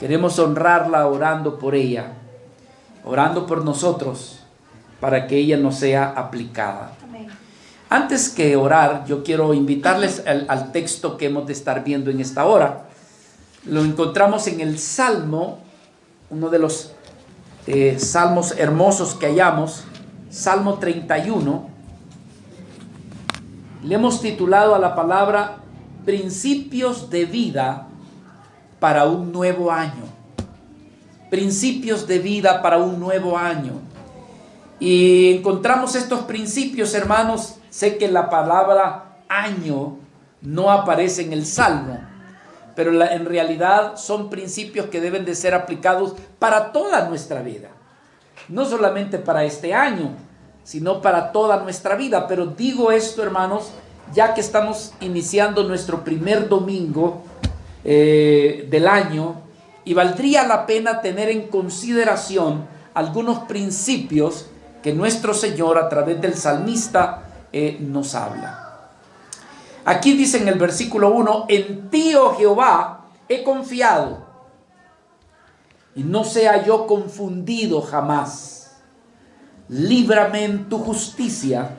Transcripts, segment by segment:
Queremos honrarla orando por ella, orando por nosotros, para que ella nos sea aplicada. Amén. Antes que orar, yo quiero invitarles al texto que hemos de estar viendo en esta hora. Lo encontramos en el Salmo, uno de los salmos hermosos que hallamos, Salmo 31. Le hemos titulado a la palabra Principios de vida para un nuevo año. Principios de vida para un nuevo año. Y encontramos estos principios, hermanos. Sé que la palabra año no aparece en el Salmo, pero en realidad son principios que deben de ser aplicados para toda nuestra vida. No solamente para este año, sino para toda nuestra vida. Pero digo esto, hermanos, ya que estamos iniciando nuestro primer domingo del año, y valdría la pena tener en consideración algunos principios que nuestro Señor a través del salmista nos habla. Aquí dice en el versículo 1: en ti, oh Jehová, he confiado, y no sea yo confundido jamás. Líbrame en tu justicia,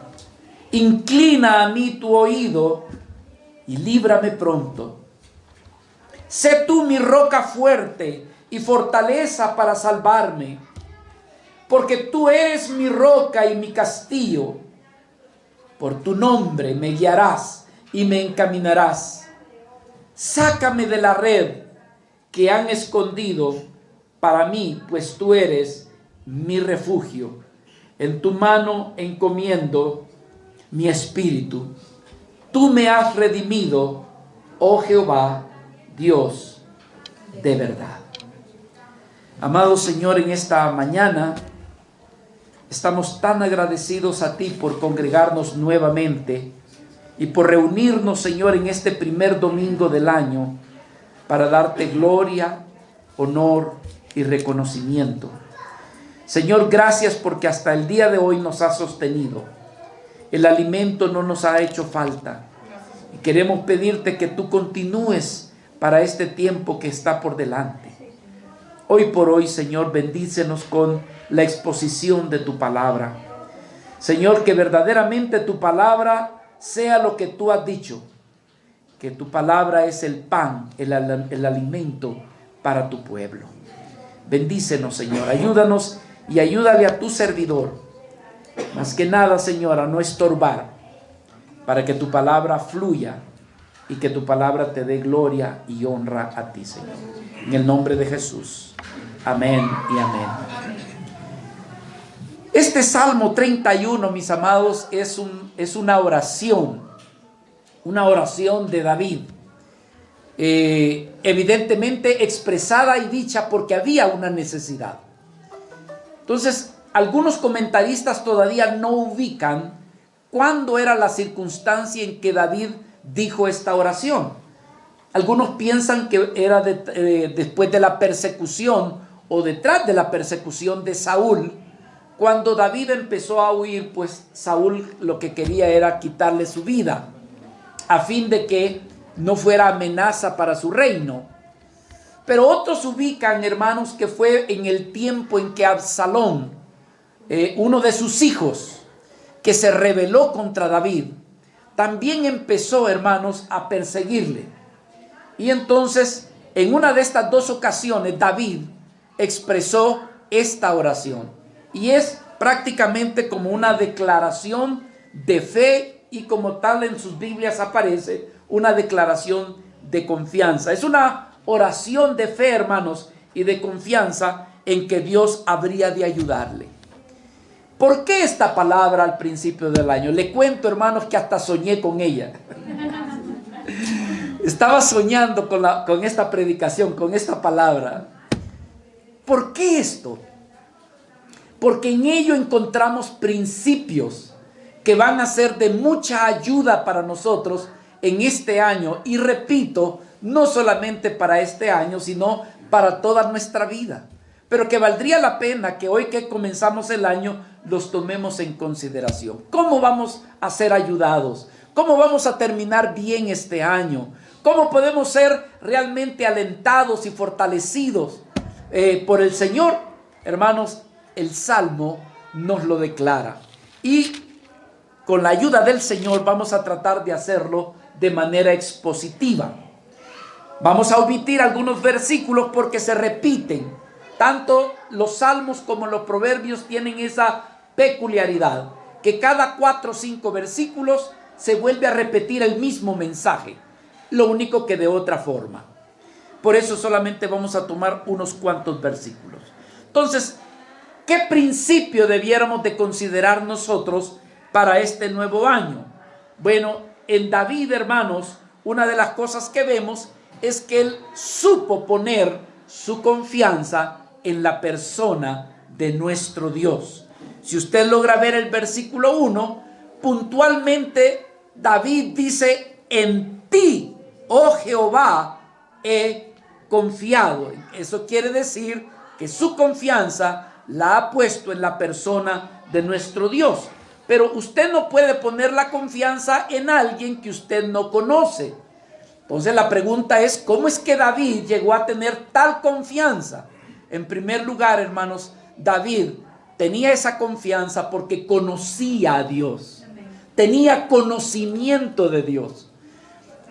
inclina a mí tu oído, y líbrame pronto. Sé tú mi roca fuerte y fortaleza para salvarme, porque tú eres mi roca y mi castillo. Por tu nombre me guiarás y me encaminarás. Sácame de la red que han escondido para mí, pues tú eres mi refugio. En tu mano encomiendo mi espíritu. Tú me has redimido, oh Jehová, Dios de verdad. Amado Señor, en esta mañana estamos tan agradecidos a ti por congregarnos nuevamente y por reunirnos, Señor, en este primer domingo del año para darte gloria, honor y reconocimiento. Señor, gracias porque hasta el día de hoy nos has sostenido. El alimento no nos ha hecho falta. Y queremos pedirte que tú continúes para este tiempo que está por delante. Hoy por hoy, Señor, bendícenos con la exposición de tu palabra. Señor, que verdaderamente tu palabra sea lo que tú has dicho. Que tu palabra es el pan, el alimento para tu pueblo. Bendícenos, Señor. Ayúdanos y ayúdale a tu servidor. Más que nada, Señor, a no estorbar, para que tu palabra fluya y que tu palabra te dé gloria y honra a ti, Señor. En el nombre de Jesús. Amén y amén. Este Salmo 31, mis amados, es una oración de David. Evidentemente expresada y dicha porque había una necesidad. Entonces, algunos comentaristas todavía no ubican cuándo era la circunstancia en que David dijo esta oración. Algunos piensan que era después de la persecución o detrás de la persecución de Saúl. Cuando David empezó a huir, pues Saúl lo que quería era quitarle su vida, a fin de que no fuera amenaza para su reino. Pero otros ubican, hermanos, que fue en el tiempo en que Absalón, uno de sus hijos, que se rebeló contra David, también empezó, hermanos, a perseguirle. Y entonces, en una de estas dos ocasiones, David expresó esta oración. Y es prácticamente como una declaración de fe, y como tal en sus Biblias aparece una declaración de confianza. Es una oración de fe, hermanos, y de confianza en que Dios habría de ayudarle. ¿Por qué esta palabra al principio del año? Le cuento, hermanos, que hasta soñé con ella. Estaba soñando con esta predicación, con esta palabra. ¿Por qué esto? Porque en ello encontramos principios que van a ser de mucha ayuda para nosotros en este año. Y repito, no solamente para este año, sino para toda nuestra vida. Pero que valdría la pena que hoy que comenzamos el año los tomemos en consideración. ¿Cómo vamos a ser ayudados? ¿Cómo vamos a terminar bien este año? ¿Cómo podemos ser realmente alentados y fortalecidos por el Señor? Hermanos, el Salmo nos lo declara. Y con la ayuda del Señor vamos a tratar de hacerlo de manera expositiva. Vamos a omitir algunos versículos porque se repiten. Tanto los salmos como los proverbios tienen esa peculiaridad, que cada 4 o 5 versículos se vuelve a repetir el mismo mensaje, lo único que de otra forma. Por eso solamente vamos a tomar unos cuantos versículos. Entonces, ¿qué principio debiéramos de considerar nosotros para este nuevo año? Bueno, en David, hermanos, una de las cosas que vemos es que él supo poner su confianza en la persona de nuestro Dios. Si usted logra ver el versículo 1, puntualmente David dice: en ti, oh Jehová, he confiado. Eso quiere decir que su confianza la ha puesto en la persona de nuestro Dios. Pero usted no puede poner la confianza en alguien que usted no conoce. Entonces la pregunta es, ¿cómo es que David llegó a tener tal confianza? En primer lugar, hermanos, David tenía esa confianza porque conocía a Dios. Tenía conocimiento de Dios.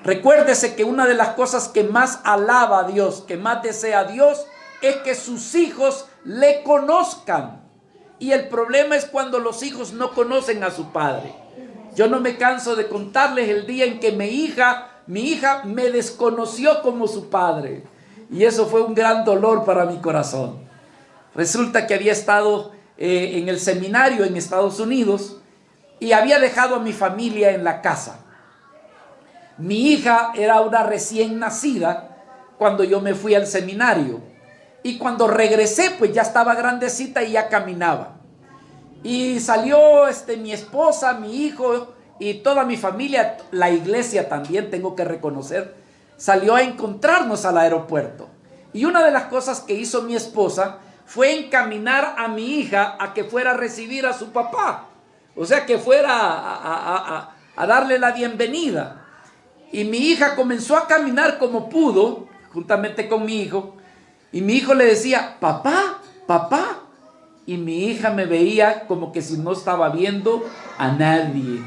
Recuérdese que una de las cosas que más alaba a Dios, que más desea a Dios, es que sus hijos le conozcan. Y el problema es cuando los hijos no conocen a su padre. Yo no me canso de contarles el día en que mi hija me desconoció como su padre. Y eso fue un gran dolor para mi corazón. Resulta que había estado en el seminario en Estados Unidos y había dejado a mi familia en la casa. Mi hija era una recién nacida cuando yo me fui al seminario. Y cuando regresé, pues ya estaba grandecita y ya caminaba. Y salió mi esposa, mi hijo y toda mi familia, la iglesia también, tengo que reconocer, salió a encontrarnos al aeropuerto. Y una de las cosas que hizo mi esposa fue encaminar a mi hija a que fuera a recibir a su papá. O sea, que fuera a darle la bienvenida. Y mi hija comenzó a caminar como pudo, juntamente con mi hijo. Y mi hijo le decía: papá, papá. Y mi hija me veía como que si no estaba viendo a nadie.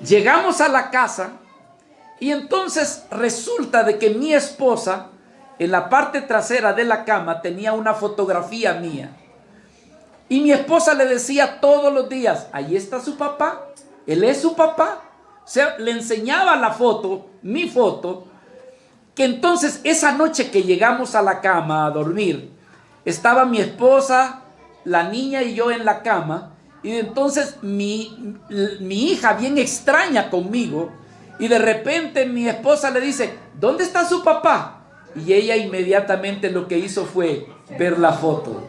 Llegamos a la casa y entonces resulta de que mi esposa en la parte trasera de la cama tenía una fotografía mía. Y mi esposa le decía todos los días: ahí está su papá, él es su papá. O sea, le enseñaba la foto, mi foto. Que entonces esa noche que llegamos a la cama a dormir, estaba mi esposa, la niña y yo en la cama. Y entonces mi hija, bien extraña conmigo, y de repente mi esposa le dice: ¿dónde está su papá? Y ella inmediatamente lo que hizo fue ver la foto.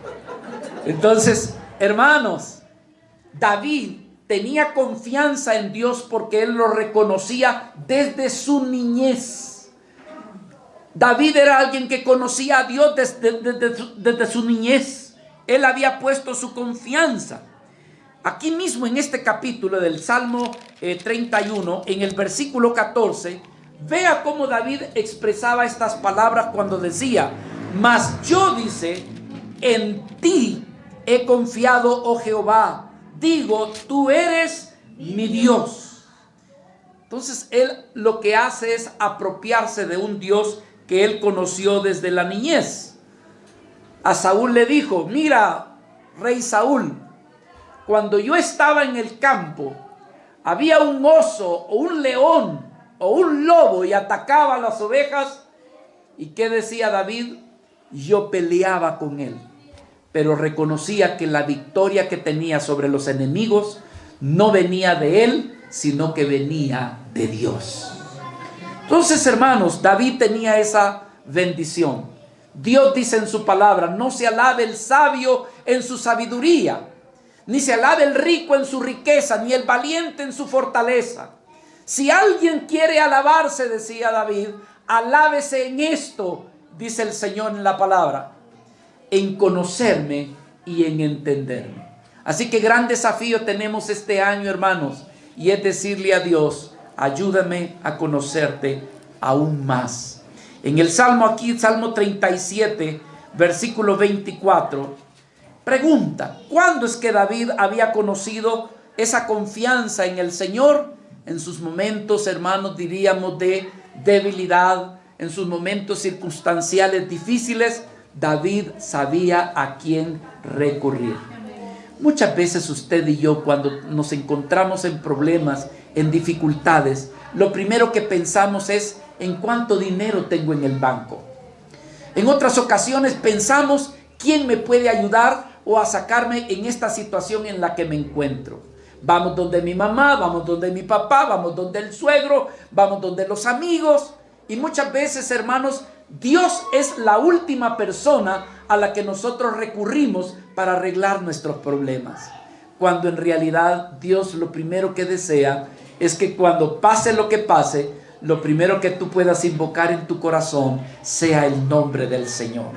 Entonces, hermanos, David tenía confianza en Dios porque él lo reconocía desde su niñez. David era alguien que conocía a Dios desde su niñez. Él había puesto su confianza. Aquí mismo en este capítulo del Salmo 31, en el versículo 14, vea cómo David expresaba estas palabras cuando decía: mas yo, dice, en ti he confiado, oh Jehová. Digo, tú eres mi Dios. Entonces él lo que hace es apropiarse de un Dios que él conoció desde la niñez. A Saúl le dijo: mira, rey Saúl, cuando yo estaba en el campo, había un oso o un león o un lobo y atacaba a las ovejas. ¿Y qué decía David? Yo peleaba con él, pero reconocía que la victoria que tenía sobre los enemigos no venía de él, sino que venía de Dios. Entonces, hermanos, David tenía esa bendición. Dios dice en su palabra: no se alabe el sabio en su sabiduría, ni se alabe el rico en su riqueza, ni el valiente en su fortaleza. Si alguien quiere alabarse, decía David, alábese en esto, dice el Señor en la palabra: en conocerme y en entenderme. Así que gran desafío tenemos este año, hermanos, y es decirle a Dios: ayúdame a conocerte aún más. En el Salmo aquí, Salmo 37, versículo 24, pregunta, ¿cuándo es que David había conocido esa confianza en el Señor? En sus momentos, hermanos, diríamos de debilidad, en sus momentos circunstanciales difíciles, David sabía a quién recurrir. Muchas veces usted y yo, cuando nos encontramos en problemas, en dificultades, lo primero que pensamos es en cuánto dinero tengo en el banco. En otras ocasiones pensamos quién me puede ayudar o a sacarme en esta situación en la que me encuentro. Vamos donde mi mamá, vamos donde mi papá, vamos donde el suegro, vamos donde los amigos. Y muchas veces, hermanos, Dios es la última persona a la que nosotros recurrimos para arreglar nuestros problemas. Cuando en realidad Dios lo primero que desea es que cuando pase lo que pase, lo primero que tú puedas invocar en tu corazón sea el nombre del Señor.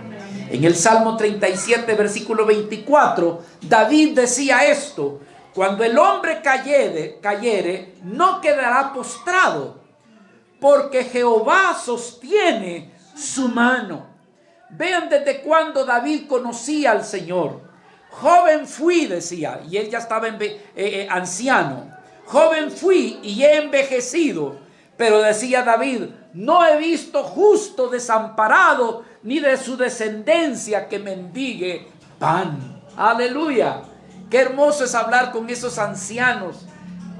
En el Salmo 37, versículo 24, David decía esto: cuando el hombre cayere, no quedará postrado, porque Jehová sostiene su mano. Vean desde cuándo David conocía al Señor. Joven fui, decía, y él ya estaba anciano. Joven fui y he envejecido. Pero decía David, no he visto justo desamparado, ni de su descendencia que mendigue pan. Aleluya. Qué hermoso es hablar con esos ancianos,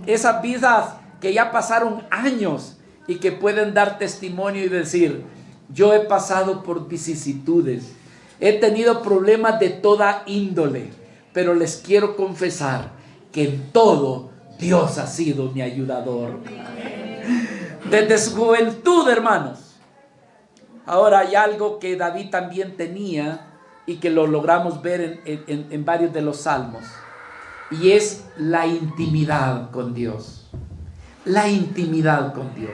esas vidas que ya pasaron años y que pueden dar testimonio y decir: yo he pasado por vicisitudes, he tenido problemas de toda índole, pero les quiero confesar que en todo Dios ha sido mi ayudador. Desde su juventud, hermanos. Ahora hay algo que David también tenía y que lo logramos ver en varios de los salmos, y es la intimidad con Dios. La intimidad con Dios.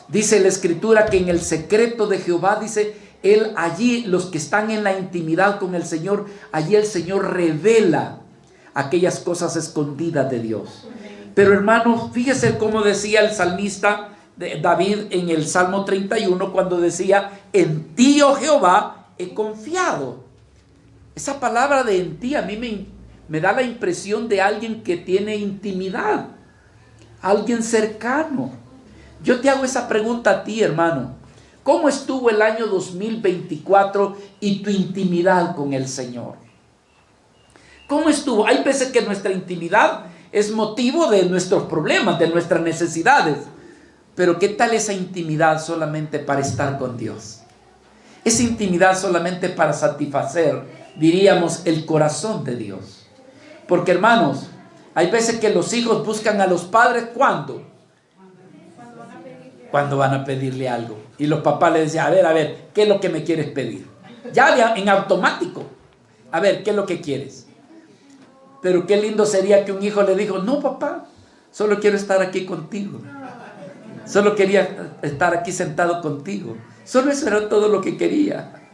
Dice la Escritura que en el secreto de Jehová, dice, Él allí, los que están en la intimidad con el Señor, allí el Señor revela aquellas cosas escondidas de Dios. Pero hermanos, fíjese cómo decía el salmista David en el Salmo 31, cuando decía: en ti, oh Jehová, he confiado. Esa palabra de en ti a mí me da la impresión de alguien que tiene intimidad, alguien cercano. Yo te hago esa pregunta a ti, hermano. ¿Cómo estuvo el año 2024 y tu intimidad con el Señor? ¿Cómo estuvo? Hay veces que nuestra intimidad es motivo de nuestros problemas, de nuestras necesidades. Pero ¿qué tal esa intimidad solamente para estar con Dios? Esa intimidad solamente para satisfacer, diríamos, el corazón de Dios. Porque, hermanos, hay veces que los hijos buscan a los padres, ¿cuándo? Cuando van a pedirle algo. Y los papás les decían: a ver, ¿qué es lo que me quieres pedir? Ya en automático. A ver, ¿qué es lo que quieres? Pero qué lindo sería que un hijo le dijo: no, papá, solo quiero estar aquí contigo. Solo quería estar aquí sentado contigo. Solo eso era todo lo que quería.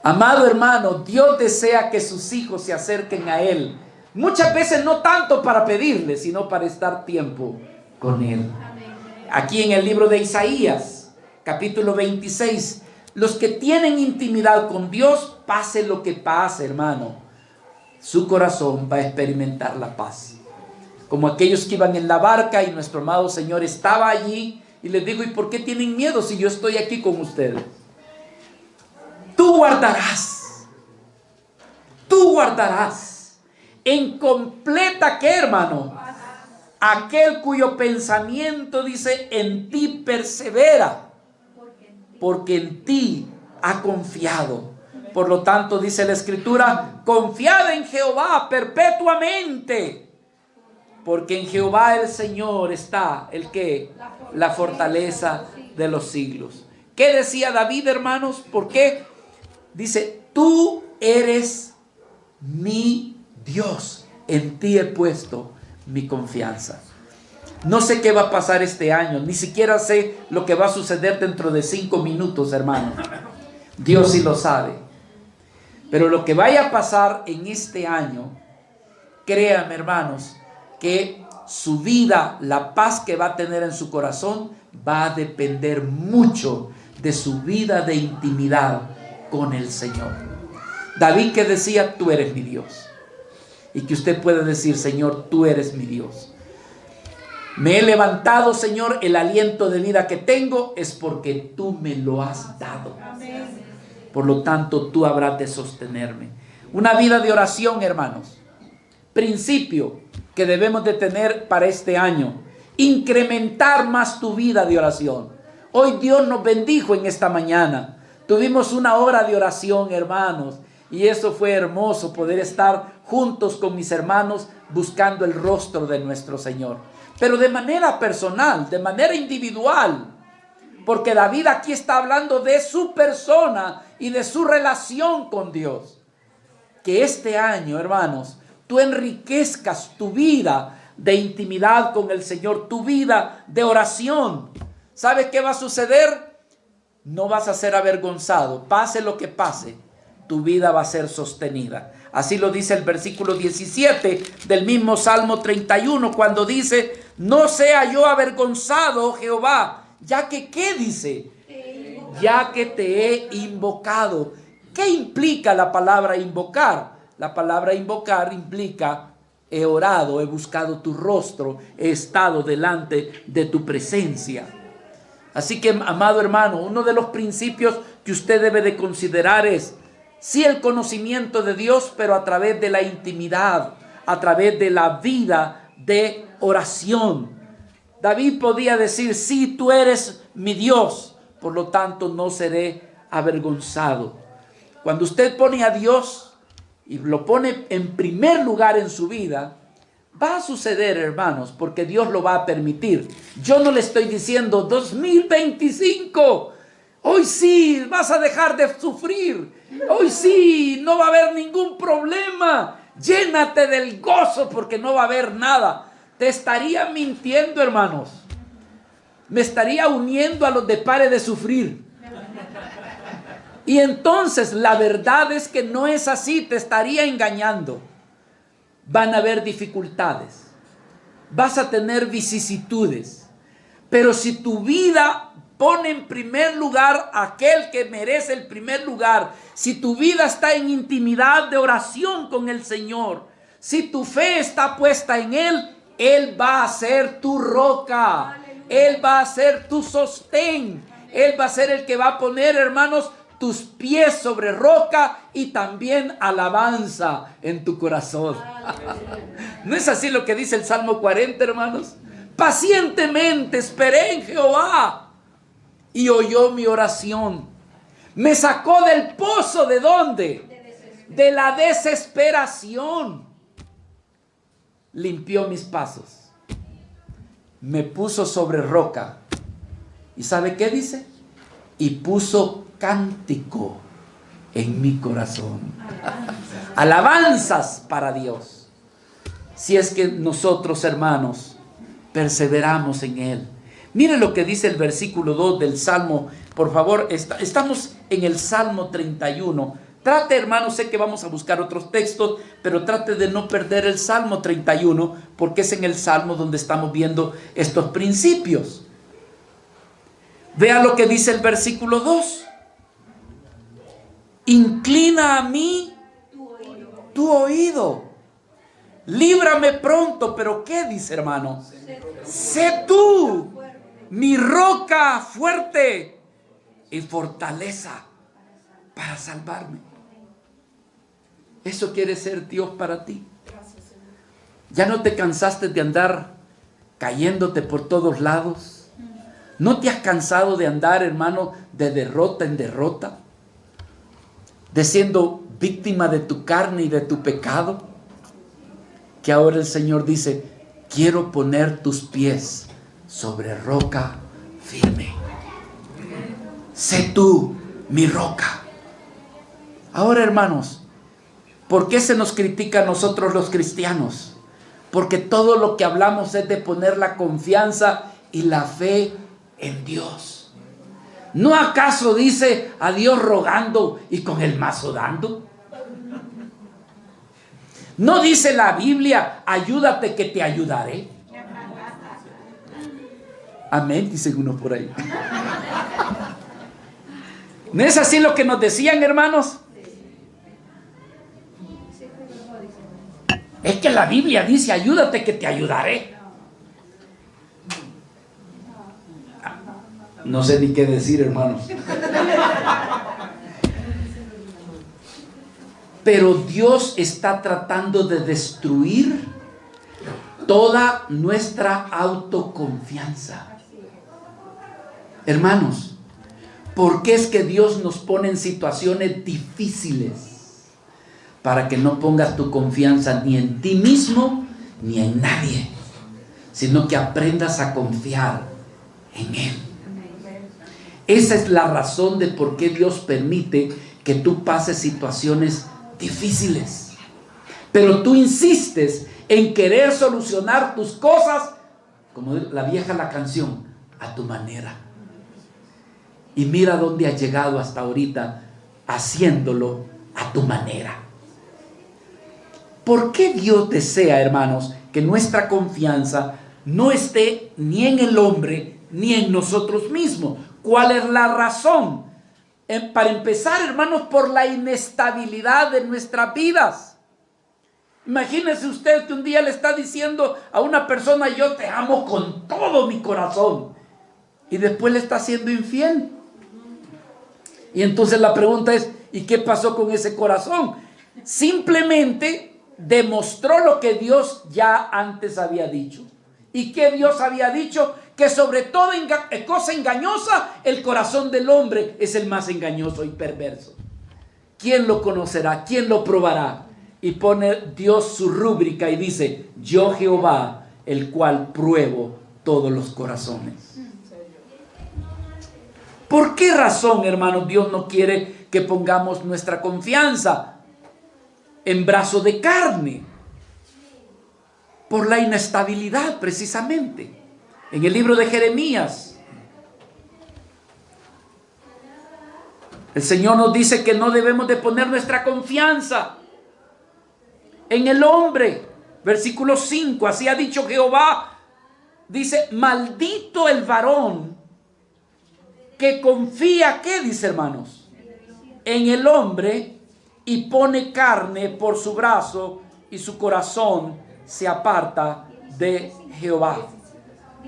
Amado hermano, Dios desea que sus hijos se acerquen a Él. Muchas veces no tanto para pedirle, sino para estar tiempo con Él. Aquí en el libro de Isaías, capítulo 26, los que tienen intimidad con Dios, pase lo que pase, hermano, su corazón va a experimentar la paz. Como aquellos que iban en la barca y nuestro amado Señor estaba allí y les dijo: ¿y por qué tienen miedo si yo estoy aquí con ustedes? Tú guardarás en completa, ¿qué, hermano? Aquel cuyo pensamiento, dice, en ti persevera, porque en ti ha confiado. Por lo tanto, dice la Escritura: confiad en Jehová perpetuamente, porque en Jehová el Señor está, ¿el qué? La fortaleza de los siglos. ¿Qué decía David, hermanos? ¿Por qué? Dice: tú eres mi Dios, en ti he puesto mi confianza. No sé qué va a pasar este año, ni siquiera sé lo que va a suceder dentro de 5 minutos, hermano. Dios sí lo sabe. Pero lo que vaya a pasar en este año, créanme, hermanos, que su vida, la paz que va a tener en su corazón, va a depender mucho de su vida de intimidad con el Señor. David, que decía: tú eres mi Dios. Y que usted puede decir: Señor, tú eres mi Dios. Me he levantado, Señor, el aliento de vida que tengo es porque tú me lo has dado. Por lo tanto, tú habrás de sostenerme. Una vida de oración, hermanos. Principio que debemos de tener para este año: incrementar más tu vida de oración. Hoy Dios nos bendijo en esta mañana. Tuvimos una hora de oración, hermanos, y eso fue hermoso, poder estar juntos con mis hermanos buscando el rostro de nuestro Señor. Pero de manera personal, de manera individual, porque David aquí está hablando de su persona y de su relación con Dios. Que este año, hermanos, tú enriquezcas tu vida de intimidad con el Señor, tu vida de oración. ¿Sabes qué va a suceder? No vas a ser avergonzado, pase lo que pase, tu vida va a ser sostenida. Así lo dice el versículo 17 del mismo Salmo 31, cuando dice: no sea yo avergonzado, Jehová, ya que, ¿qué dice? Ya que te he invocado. ¿Qué implica la palabra invocar? La palabra invocar implica: he orado, he buscado tu rostro, he estado delante de tu presencia. Así que, amado hermano, uno de los principios que usted debe de considerar es: sí, el conocimiento de Dios, pero a través de la intimidad, a través de la vida de oración. David podía decir: sí, tú eres mi Dios, por lo tanto no seré avergonzado. Cuando usted pone a Dios y lo pone en primer lugar en su vida, va a suceder, hermanos, porque Dios lo va a permitir. Yo no le estoy diciendo 2025, hoy sí vas a dejar de sufrir, hoy sí no va a haber ningún problema, llénate del gozo porque no va a haber nada. Te estaría mintiendo, hermanos. Me estaría uniendo a los de pare de sufrir. Y entonces la verdad es que no es así, te estaría engañando. Van a haber dificultades, vas a tener vicisitudes, pero si tu vida pone en primer lugar a aquel que merece el primer lugar, si tu vida está en intimidad de oración con el Señor, si tu fe está puesta en Él, Él va a ser tu roca, Él va a ser tu sostén, Él va a ser el que va a poner, hermanos, tus pies sobre roca y también alabanza en tu corazón. ¿No es así lo que dice el Salmo 40, hermanos? Pacientemente esperé en Jehová y oyó mi oración. Me sacó del pozo, ¿de dónde? De la desesperación. Limpió mis pasos. Me puso sobre roca. ¿Y sabe qué dice? Y puso cántico en mi corazón. Alabanzas para Dios. Si es que nosotros, hermanos, perseveramos en Él. Mire lo que dice el versículo 2 del Salmo. Por favor, estamos en el Salmo 31. Trate, hermanos, sé que vamos a buscar otros textos, pero trate de no perder el Salmo 31, porque es en el Salmo donde estamos viendo estos principios. Vea lo que dice el versículo 2. Inclina a mí tu oído. Líbrame pronto. Pero ¿qué dice, hermano? Sé tú mi roca fuerte y fortaleza para salvarme. Eso quiere ser Dios para ti. Ya no te cansaste de andar cayéndote por todos lados. ¿No te has cansado de andar, hermano, de derrota en derrota? De siendo víctima de tu carne y de tu pecado. Que ahora el Señor dice: quiero poner tus pies sobre roca firme. Sé tú mi roca. Ahora, hermanos, ¿por qué se nos critica a nosotros los cristianos? Porque todo lo que hablamos es de poner la confianza y la fe en Dios. ¿No acaso dice a Dios rogando y con el mazo dando? ¿No dice la Biblia: ayúdate que te ayudaré? Amén, dicen unos por ahí. ¿No es así lo que nos decían, hermanos? Es que la Biblia dice, ayúdate que te ayudaré. No sé ni qué decir, hermanos. Pero Dios está tratando de destruir toda nuestra autoconfianza. Hermanos, ¿por qué es que Dios nos pone en situaciones difíciles? Para que no pongas tu confianza ni en ti mismo ni en nadie, sino que aprendas a confiar en Él. Esa es la razón de por qué Dios permite que tú pases situaciones difíciles. Pero tú insistes en querer solucionar tus cosas, como la vieja la canción, a tu manera. Y mira dónde has llegado hasta ahorita, haciéndolo a tu manera. ¿Por qué Dios desea, hermanos, que nuestra confianza no esté ni en el hombre ni en nosotros mismos? ¿Cuál es la razón? Para empezar, hermanos, por la inestabilidad de nuestras vidas. Imagínese usted que un día le está diciendo a una persona, yo te amo con todo mi corazón, y después le está siendo infiel. Y entonces la pregunta es, ¿y qué pasó con ese corazón? Simplemente demostró lo que Dios ya antes había dicho. ¿Y qué Dios había dicho? Que sobre toda cosa engañosa, el corazón del hombre es el más engañoso y perverso. ¿Quién lo conocerá? ¿Quién lo probará? Y pone Dios su rúbrica y dice, yo Jehová, el cual pruebo todos los corazones. ¿Por qué razón, hermanos, Dios no quiere que pongamos nuestra confianza en brazo de carne? Por la inestabilidad, precisamente. En el libro de Jeremías, el Señor nos dice que no debemos de poner nuestra confianza en el hombre. Versículo 5, así ha dicho Jehová. Dice, maldito el varón que confía, ¿qué dice, hermanos? En el hombre, y pone carne por su brazo, y su corazón se aparta de Jehová.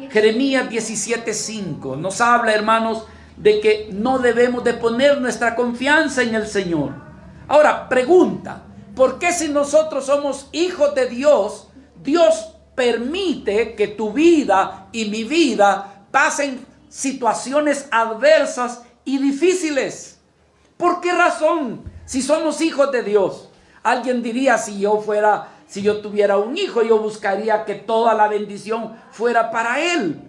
Jeremías 17:5 nos habla, hermanos, de que no debemos de poner nuestra confianza en el Señor. Ahora, pregunta, ¿por qué si nosotros somos hijos de Dios, Dios permite que tu vida y mi vida pasen situaciones adversas y difíciles? ¿Por qué razón? Si somos hijos de Dios. Alguien diría, si yo tuviera un hijo, yo buscaría que toda la bendición fuera para él.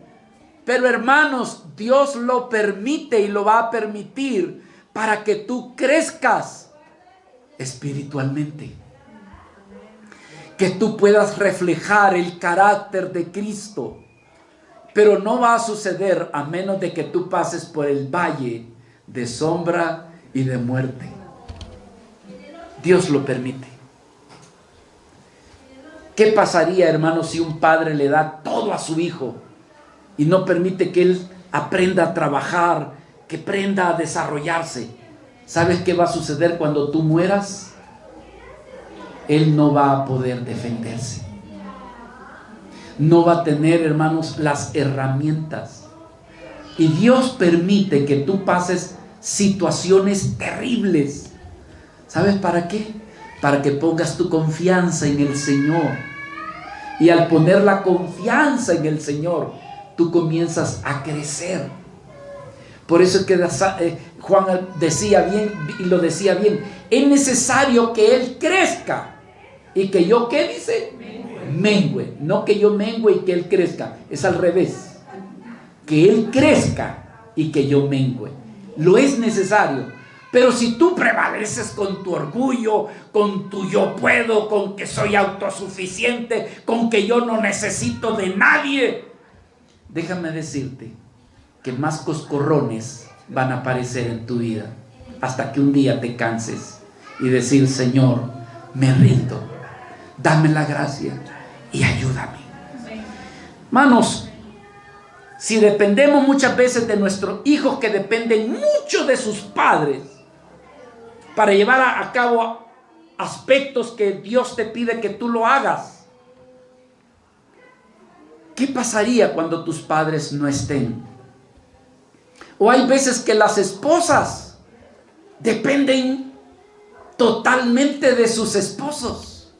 Pero hermanos, Dios lo permite y lo va a permitir para que tú crezcas espiritualmente. Que tú puedas reflejar el carácter de Cristo. Pero no va a suceder a menos de que tú pases por el valle de sombra y de muerte. Dios lo permite. ¿Qué pasaría, hermanos, si un padre le da todo a su hijo y no permite que él aprenda a trabajar, que aprenda a desarrollarse? ¿Sabes qué va a suceder cuando tú mueras? Él no va a poder defenderse. No va a tener, hermanos, las herramientas. Y Dios permite que tú pases situaciones terribles. ¿Sabes para qué? Para que pongas tu confianza en el Señor. Y al poner la confianza en el Señor, tú comienzas a crecer. Por eso es que Juan decía bien, y lo decía bien, es necesario que Él crezca. Y que yo, ¿qué dice? Mengüe. No que yo mengüe y que Él crezca. Es al revés. Que Él crezca y que yo mengüe. Lo es necesario. Pero si tú prevaleces con tu orgullo, con tu yo puedo, con que soy autosuficiente, con que yo no necesito de nadie, déjame decirte que más coscorrones van a aparecer en tu vida hasta que un día te canses y decir, Señor, me rindo, dame la gracia y ayúdame. Hermanos, Si dependemos muchas veces de nuestros hijos, que dependen mucho de sus padres para llevar a cabo aspectos que Dios te pide que tú lo hagas, ¿qué pasaría cuando tus padres no estén? O hay veces que las esposas dependen totalmente de sus esposos.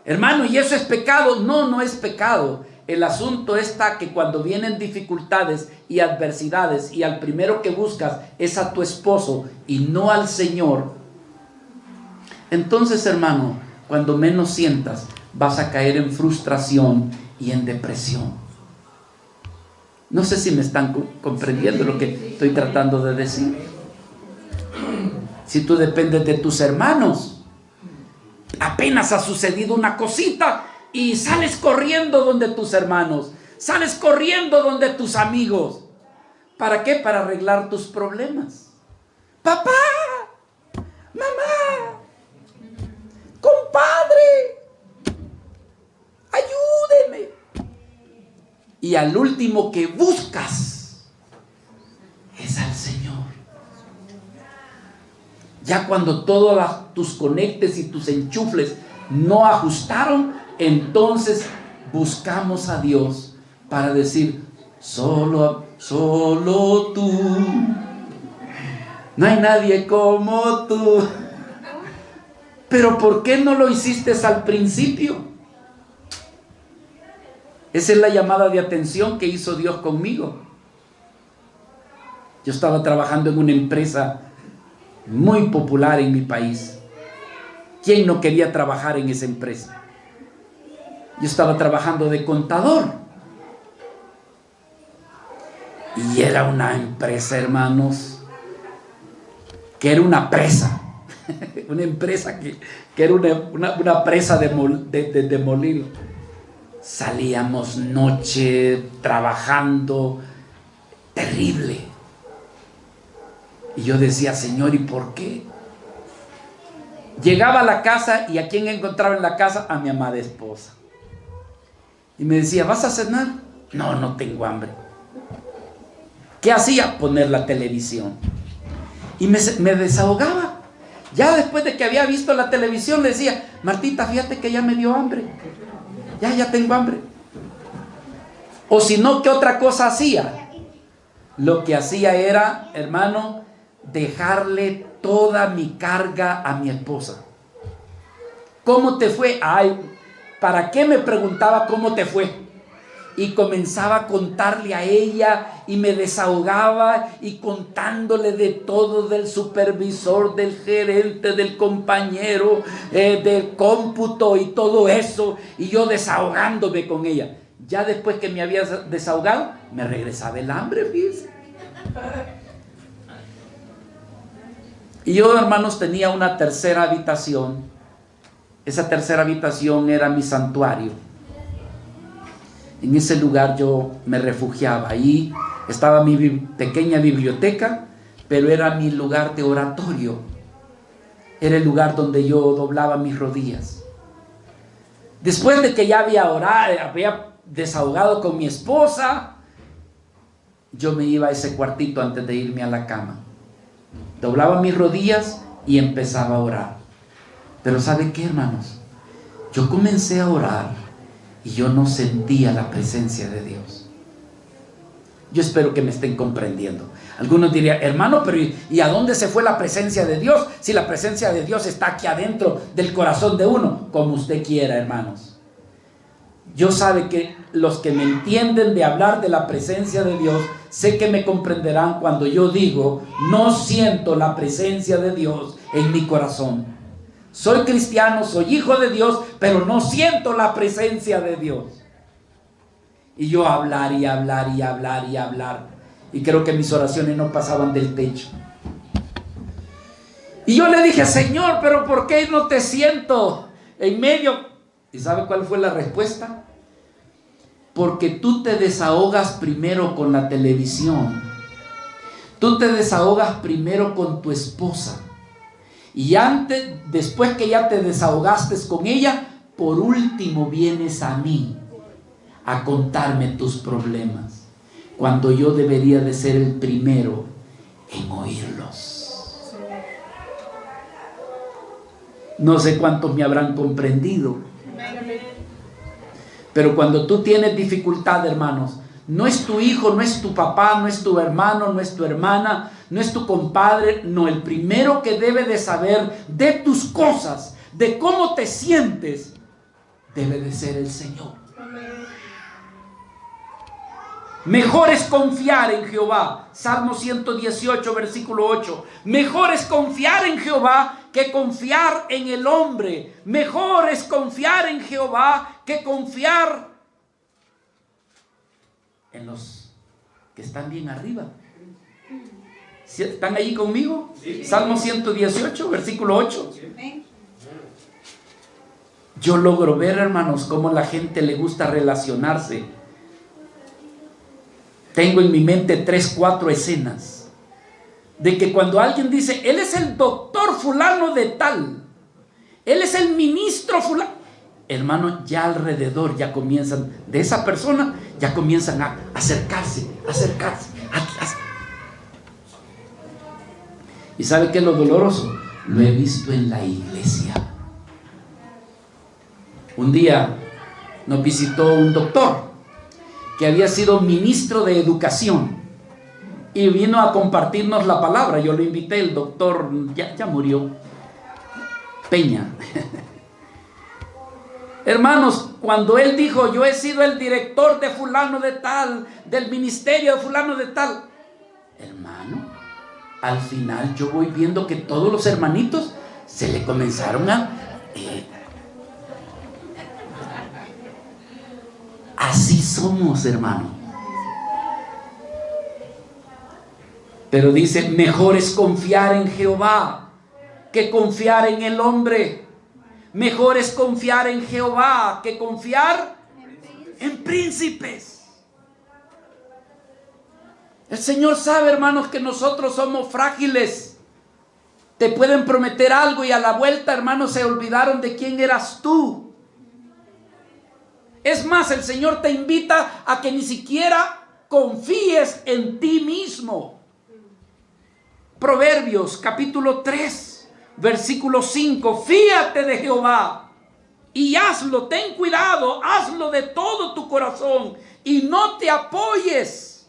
Hermano, ¿y eso es pecado? No, no es pecado. El asunto está que cuando vienen dificultades y adversidades y al primero que buscas es a tu esposo y no al Señor, entonces, hermano, cuando menos sientas, vas a caer en frustración y en depresión. No sé si me están comprendiendo lo que estoy tratando de decir. Si tú dependes de tus hermanos, apenas ha sucedido una cosita y sales corriendo donde tus hermanos, sales corriendo donde tus amigos. ¿Para qué? Para arreglar tus problemas. Papá, mamá, compadre, ayúdeme. Y al último que buscas es al Señor. Ya cuando todos tus conectes y tus enchufles no ajustaron, entonces buscamos a Dios para decir: solo tú, no hay nadie como tú. Pero ¿por qué no lo hiciste al principio? Esa es la llamada de atención que hizo Dios conmigo. Yo estaba trabajando en una empresa muy popular en mi país. ¿Quién no quería trabajar en esa empresa? Yo estaba trabajando de contador. Y era una empresa, hermanos, que era una presa. Una empresa que era una presa de molino. Salíamos noche trabajando, terrible. Y yo decía: Señor, ¿y por qué? Llegaba a la casa, y ¿a quién encontraba en la casa? A mi amada esposa. Y me decía: ¿vas a cenar? No, no tengo hambre. ¿Qué hacía? Poner la televisión. Y me desahogaba. Ya después de que había visto la televisión, le decía: Martita, fíjate que ya me dio hambre. Ya tengo hambre. O si no, ¿qué otra cosa hacía? Lo que hacía era, hermano, dejarle toda mi carga a mi esposa. ¿Cómo te fue? Ay, ¿para qué me preguntaba cómo te fue? Y comenzaba a contarle a ella y me desahogaba y contándole de todo, del supervisor, del gerente, del compañero, del cómputo y todo eso, y yo desahogándome con ella. Ya después que me había desahogado, me regresaba el hambre, fíjense. Y yo, hermanos, tenía una tercera habitación. Esa tercera habitación era mi santuario. En ese lugar yo me refugiaba. Ahí estaba mi pequeña biblioteca, pero era mi lugar de oratorio. Era el lugar donde yo doblaba mis rodillas. Después de que ya había orado, había desahogado con mi esposa, yo me iba a ese cuartito antes de irme a la cama. Doblaba mis rodillas y empezaba a orar. Pero ¿sabe qué, hermanos? Yo comencé a orar y yo no sentía la presencia de Dios. Yo espero que me estén comprendiendo. Algunos dirían: hermano, pero ¿y a dónde se fue la presencia de Dios? Si la presencia de Dios está aquí adentro del corazón de uno. Como usted quiera, hermanos. Yo sabe que los que me entienden de hablar de la presencia de Dios, sé que me comprenderán cuando yo digo: no siento la presencia de Dios en mi corazón. Soy cristiano, soy hijo de Dios, pero no siento la presencia de Dios. Y yo hablar y hablar y hablar y hablar. Y creo que mis oraciones no pasaban del techo. Y yo le dije: Señor, pero ¿por qué no te siento en medio? ¿Y sabe cuál fue la respuesta? Porque tú te desahogas primero con la televisión. Tú te desahogas primero con tu esposa. Y después que ya te desahogaste con ella, por último vienes a mí a contarme tus problemas. cuando yo debería de ser el primero en oírlos. No sé cuántos me habrán comprendido. Pero cuando tú tienes dificultad, hermanos, no es tu hijo, no es tu papá, no es tu hermano, no es tu hermana, no es tu compadre. No, el primero que debe de saber de tus cosas, de cómo te sientes, debe de ser el Señor. Mejor es confiar en Jehová. Salmo 118, versículo 8. Mejor es confiar en Jehová que confiar en el hombre. Mejor es confiar en Jehová que confiar en los que están bien arriba. ¿Están allí conmigo? Sí. Salmo 118, versículo 8. Sí. Yo logro ver, hermanos, cómo la gente le gusta relacionarse. Tengo en mi mente 3, 4 escenas de que cuando alguien dice, él es el doctor fulano de tal, él es el ministro fulano, hermano, ya alrededor ya comienzan, de esa persona, ya comienzan a acercarse. ¿Y sabe qué es lo doloroso? Lo he visto en la iglesia. Un día nos visitó un doctor que había sido ministro de educación y vino a compartirnos la palabra. Yo lo invité, el doctor ya murió, Peña. Hermanos, cuando él dijo, yo he sido el director de fulano de tal, del ministerio de fulano de tal, hermano, al final yo voy viendo que todos los hermanitos se le comenzaron a... Así somos, hermano. Pero dice, mejor es confiar en Jehová que confiar en el hombre. Mejor es confiar en Jehová que confiar en príncipes. El Señor sabe, hermanos, que nosotros somos frágiles. Te pueden prometer algo y a la vuelta, hermanos, se olvidaron de quién eras tú. Es más, el Señor te invita a que ni siquiera confíes en ti mismo. Proverbios capítulo 3, versículo 5. Fíate de Jehová y hazlo, ten cuidado, hazlo de todo tu corazón y no te apoyes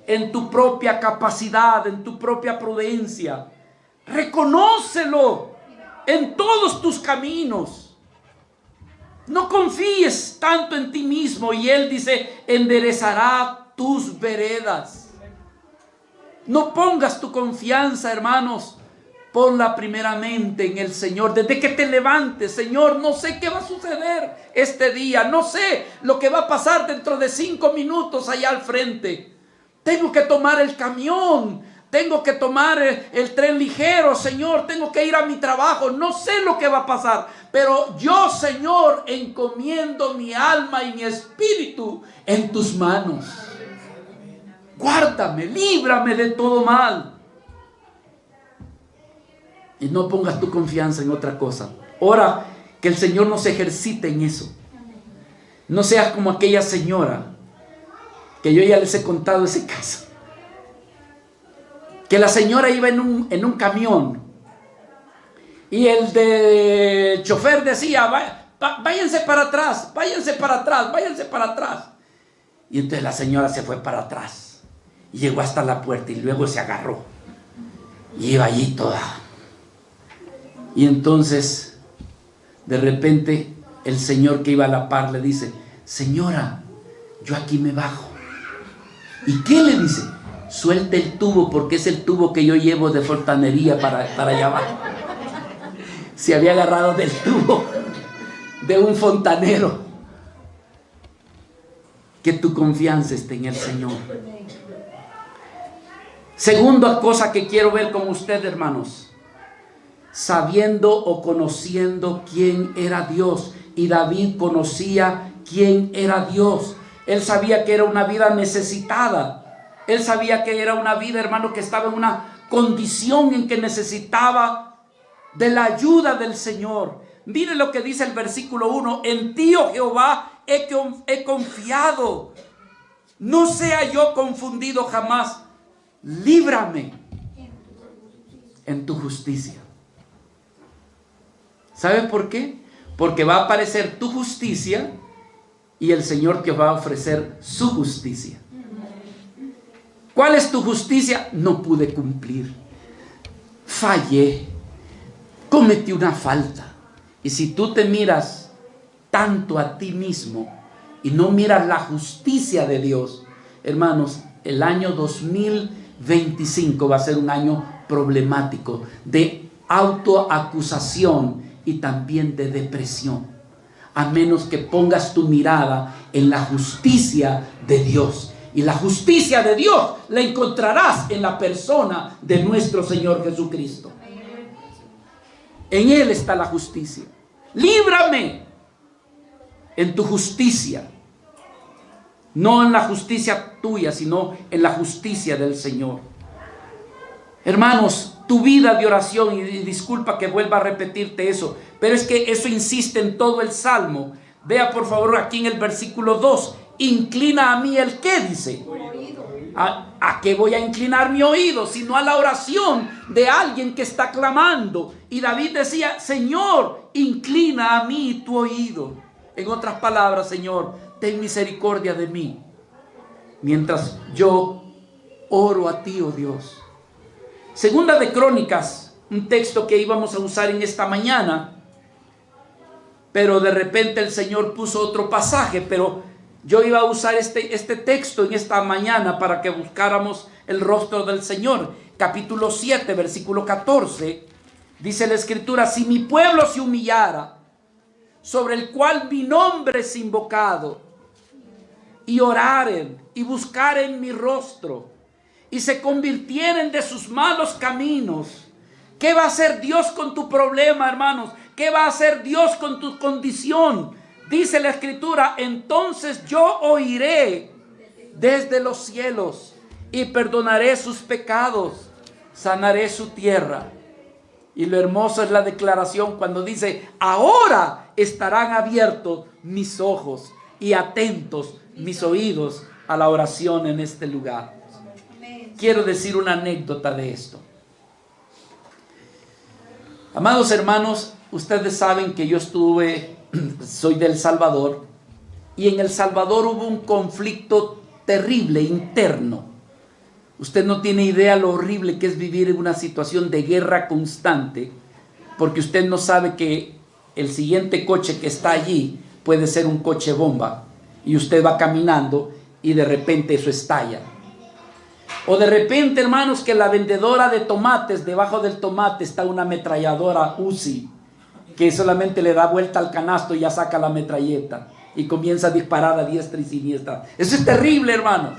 en tu propia capacidad, en tu propia prudencia. Reconócelo en todos tus caminos. No confíes tanto en ti mismo. Y él dice, enderezará tus veredas. No pongas tu confianza, hermanos. Ponla primeramente en el Señor. Desde que te levantes, Señor, no sé qué va a suceder este día. No sé lo que va a pasar dentro de 5 minutos allá al frente. Tengo que tomar el camión. Tengo que tomar el tren ligero, Señor. Tengo que ir a mi trabajo. No sé lo que va a pasar. Pero yo, Señor, encomiendo mi alma y mi espíritu en tus manos. Guárdame, líbrame de todo mal. Y no pongas tu confianza en otra cosa. Ora que el Señor nos ejercite en eso. No seas como aquella señora que yo ya les he contado ese caso. Que la señora iba en un camión y el chofer decía, váyanse para atrás, váyanse para atrás, váyanse para atrás. Y entonces la señora se fue para atrás y llegó hasta la puerta y luego se agarró y iba allí toda. Y entonces de repente el señor que iba a la par le dice, señora, yo aquí me bajo. ¿Y qué le dice? Suelte el tubo porque es el tubo que yo llevo de fontanería para allá abajo. Se había agarrado del tubo de un fontanero. Que tu confianza esté en el Señor. Segunda cosa que quiero ver con usted, hermanos. Sabiendo o conociendo quién era Dios. Y David conocía quién era Dios. Él sabía que era una vida necesitada. Él sabía que era una vida, hermano, que estaba en una condición en que necesitaba de la ayuda del Señor. Mire lo que dice el versículo 1. En ti, oh Jehová, he confiado. no sea yo confundido jamás. Líbrame en tu justicia. ¿Sabes por qué? Porque va a aparecer tu justicia y el Señor te va a ofrecer su justicia. ¿Cuál es tu justicia? No pude cumplir. Fallé. Cometí una falta. Y si tú te miras tanto a ti mismo y no miras la justicia de Dios, hermanos, el año 2025 va a ser un año problemático de autoacusación y también de depresión, a menos que pongas tu mirada en la justicia de Dios. Y la justicia de Dios la encontrarás en la persona de nuestro Señor Jesucristo. En Él está la justicia. Líbrame en tu justicia. No en la justicia tuya, sino en la justicia del Señor. Hermanos, tu vida de oración, y disculpa que vuelva a repetirte eso, pero es que eso insiste en todo el Salmo. Vea por favor aquí en el versículo 2. Inclina a mí el ¿qué dice? ¿A qué voy a inclinar mi oído? Sino a la oración de alguien que está clamando. Y David decía, Señor, inclina a mí tu oído. En otras palabras, Señor, ten misericordia de mí, mientras yo oro a ti, oh Dios. Segunda de Crónicas, un texto que íbamos a usar en esta mañana, pero de repente el Señor puso otro pasaje, pero yo iba a usar este texto en esta mañana para que buscáramos el rostro del Señor. Capítulo 7, versículo 14, dice la Escritura, si mi pueblo se humillara, sobre el cual mi nombre es invocado, y oraren y buscaren mi rostro, y se convirtieren de sus malos caminos. ¿Qué va a hacer Dios con tu problema, hermanos? ¿Qué va a hacer Dios con tu condición? Dice la Escritura, entonces yo oiré desde los cielos y perdonaré sus pecados, sanaré su tierra. Y lo hermoso es la declaración cuando dice, ahora estarán abiertos mis ojos y atentos mis oídos a la oración en este lugar. Quiero decir una anécdota de esto. Amados hermanos, ustedes saben que yo soy de El Salvador, y en El Salvador hubo un conflicto terrible interno. Usted no tiene idea lo horrible que es vivir en una situación de guerra constante, porque usted no sabe que el siguiente coche que está allí puede ser un coche bomba, y usted va caminando y de repente eso estalla. O de repente, hermanos, que la vendedora de tomates, debajo del tomate está una ametralladora Uzi, que solamente le da vuelta al canasto y ya saca la metralleta y comienza a disparar a diestra y siniestra. Eso es terrible, hermanos.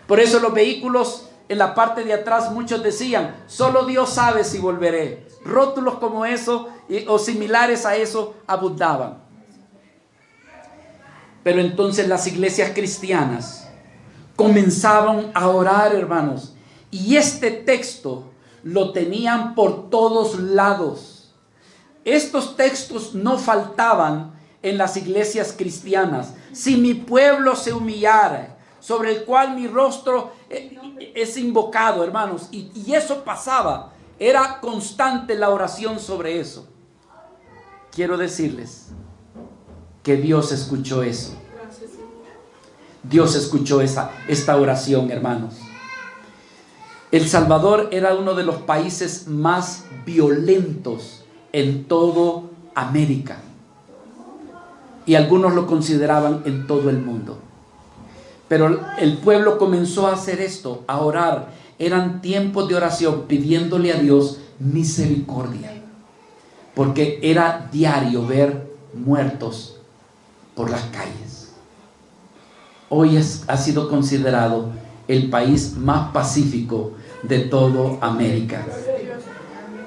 Por eso los vehículos en la parte de atrás, muchos decían, solo Dios sabe si volveré. Rótulos como eso o similares a eso abundaban. Pero entonces las iglesias cristianas comenzaban a orar, hermanos, y este texto lo tenían por todos lados. Estos textos no faltaban en las iglesias cristianas. Si mi pueblo se humillara, sobre el cual mi rostro es invocado, hermanos, y eso pasaba, era constante la oración sobre eso. Quiero decirles que Dios escuchó eso. Dios escuchó esta oración, hermanos. El Salvador era uno de los países más violentos en todo América, y algunos lo consideraban en todo el mundo. Pero el pueblo comenzó a hacer esto, a orar. Eran tiempos de oración pidiéndole a Dios misericordia, porque era diario ver muertos por las calles. Hoy ha sido considerado el país más pacífico de toda América.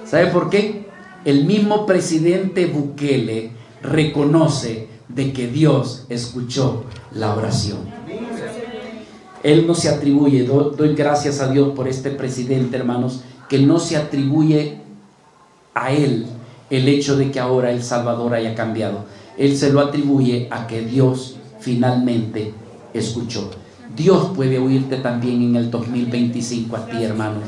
¿Sabe por qué? El mismo presidente Bukele reconoce de que Dios escuchó la oración. Él no se atribuye, doy gracias a Dios por este presidente, hermanos, que no se atribuye a él el hecho de que ahora El Salvador haya cambiado. Él se lo atribuye a que Dios finalmente escuchó. Dios puede oírte también en el 2025 a ti, hermanos.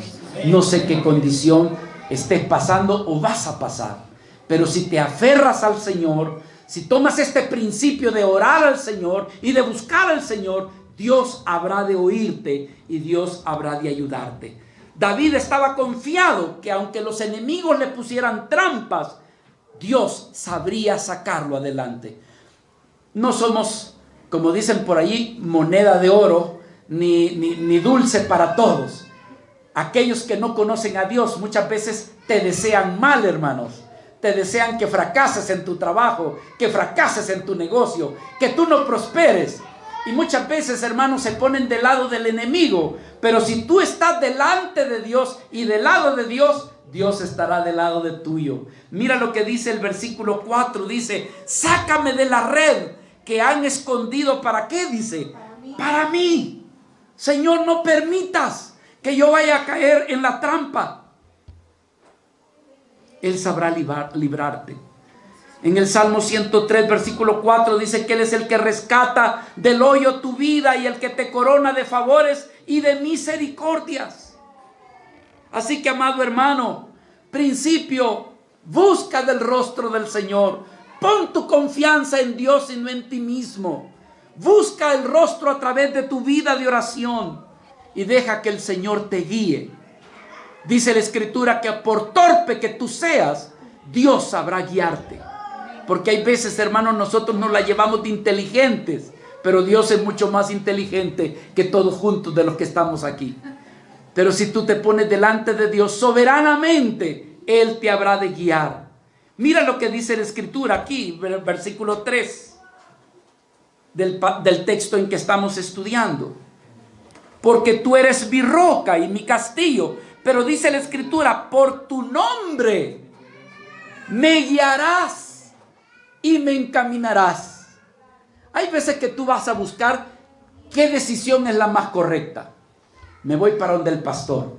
No sé qué condición estés pasando o vas a pasar, pero si te aferras al Señor, si tomas este principio de orar al Señor y de buscar al Señor, Dios habrá de oírte y Dios habrá de ayudarte. David estaba confiado que aunque los enemigos le pusieran trampas, Dios sabría sacarlo adelante. No somos, como dicen por allí, moneda de oro, ni dulce para todos. Aquellos que no conocen a Dios muchas veces te desean mal, hermanos. Te desean que fracases en tu trabajo, que fracases en tu negocio, que tú no prosperes. Y muchas veces, hermanos, se ponen del lado del enemigo. Pero si tú estás delante de Dios y del lado de Dios, Dios estará del lado de tuyo. Mira lo que dice el versículo 4. Dice, sácame de la red que han escondido. ¿Para qué? Dice, para mí. Señor, no permitas que yo vaya a caer en la trampa. Él sabrá librarte. En el Salmo 103, versículo 4 dice que Él es el que rescata del hoyo tu vida y el que te corona de favores y de misericordias. Así que, amado hermano, principio, busca del rostro del Señor. Pon tu confianza en Dios y no en ti mismo. Busca el rostro a través de tu vida de oración y deja que el Señor te guíe. Dice la Escritura que por torpe que tú seas, Dios sabrá guiarte. Porque hay veces, hermanos, nosotros nos la llevamos de inteligentes, pero Dios es mucho más inteligente que todos juntos de los que estamos aquí. Pero si tú te pones delante de Dios soberanamente, Él te habrá de guiar. Mira lo que dice la Escritura aquí, versículo 3 del texto en que estamos estudiando. Porque tú eres mi roca y mi castillo. Pero dice la Escritura, por tu nombre me guiarás y me encaminarás. Hay veces que tú vas a buscar qué decisión es la más correcta. Me voy para donde el pastor.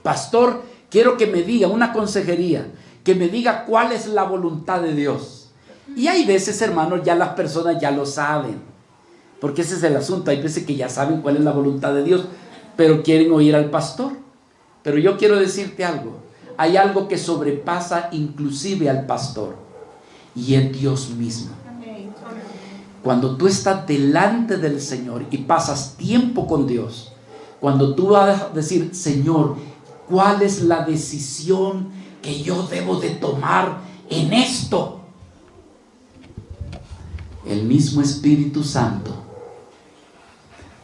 Pastor, quiero que me diga una consejería, que me diga cuál es la voluntad de Dios. Y hay veces, hermanos, ya las personas ya lo saben. Porque ese es el asunto. Hay veces que ya saben cuál es la voluntad de Dios, pero quieren oír al pastor. Pero yo quiero decirte algo. Hay algo que sobrepasa inclusive al pastor, y es Dios mismo. Cuando tú estás delante del Señor y pasas tiempo con Dios, cuando tú vas a decir, Señor, ¿cuál es la decisión que yo debo de tomar en esto? El mismo Espíritu Santo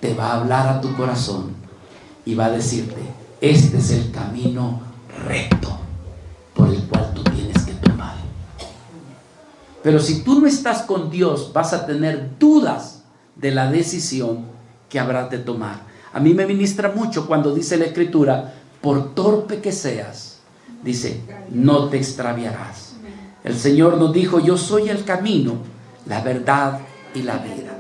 te va a hablar a tu corazón y va a decirte, este es el camino recto por el cual tú tienes que tomar. Pero si tú no estás con Dios, vas a tener dudas de la decisión que habrás de tomar. A mí me ministra mucho cuando dice la Escritura, por torpe que seas, dice, no te extraviarás. El Señor nos dijo, yo soy el camino, la verdad y la vida.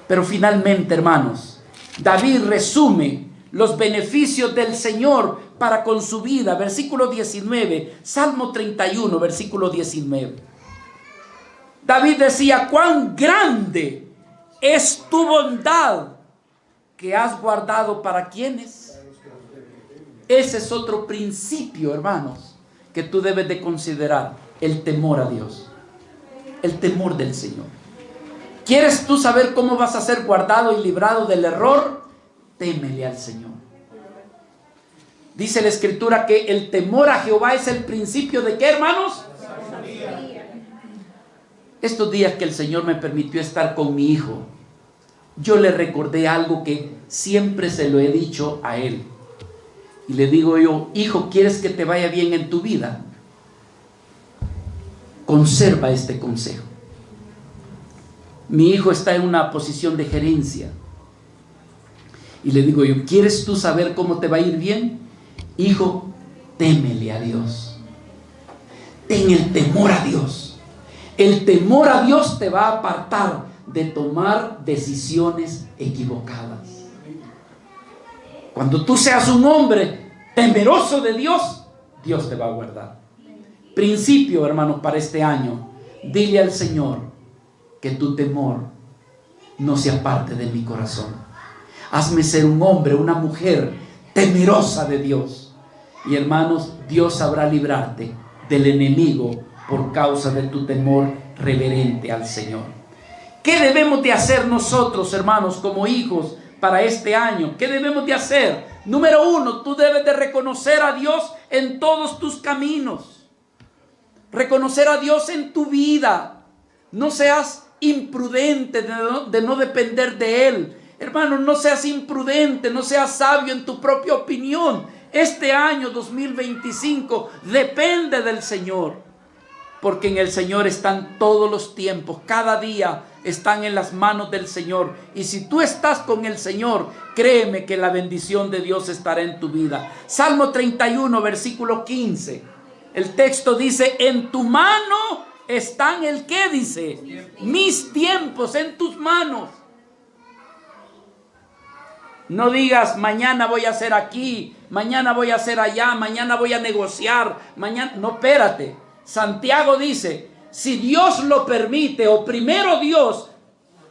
Pero finalmente, hermanos, David resume los beneficios del Señor para con su vida. Versículo 19, Salmo 31, versículo 19. David decía, cuán grande es tu bondad que has guardado para quienes. Ese es otro principio, hermanos, que tú debes de considerar, el temor a Dios, el temor del Señor. ¿Quieres tú saber cómo vas a ser guardado y librado del error? Témele al Señor. Dice la Escritura que el temor a Jehová es el principio de ¿qué, hermanos? Estos días que el Señor me permitió estar con mi hijo, yo le recordé algo que siempre se lo he dicho a él. Y le digo yo, hijo, ¿quieres que te vaya bien en tu vida? Conserva este consejo. Mi hijo está en una posición de gerencia. Y le digo yo, ¿quieres tú saber cómo te va a ir bien? Hijo, témele a Dios. Ten el temor a Dios. El temor a Dios te va a apartar de tomar decisiones equivocadas. Cuando tú seas un hombre temeroso de Dios, Dios te va a guardar. Principio, hermanos, para este año, dile al Señor que tu temor no se aparte de mi corazón. Hazme ser un hombre, una mujer temerosa de Dios. Y hermanos, Dios sabrá librarte del enemigo por causa de tu temor reverente al Señor. ¿Qué debemos de hacer nosotros, hermanos, como hijos para este año? ¿Qué debemos de hacer? Número uno, tú debes de reconocer a Dios en todos tus caminos. Reconocer a Dios en tu vida. No seas imprudente de no depender de Él. Hermano, no seas imprudente, no seas sabio en tu propia opinión. Este año 2025 depende del Señor, porque en el Señor están todos los tiempos. Cada día están en las manos del Señor. Y si tú estás con el Señor, créeme que la bendición de Dios estará en tu vida. Salmo 31, versículo 15. El texto dice: en tu mano están, ¿el qué dice? Mis tiempos en tus manos. No digas, mañana voy a hacer aquí, mañana voy a hacer allá, mañana voy a negociar, mañana. No, espérate. Santiago dice, si Dios lo permite, o primero Dios,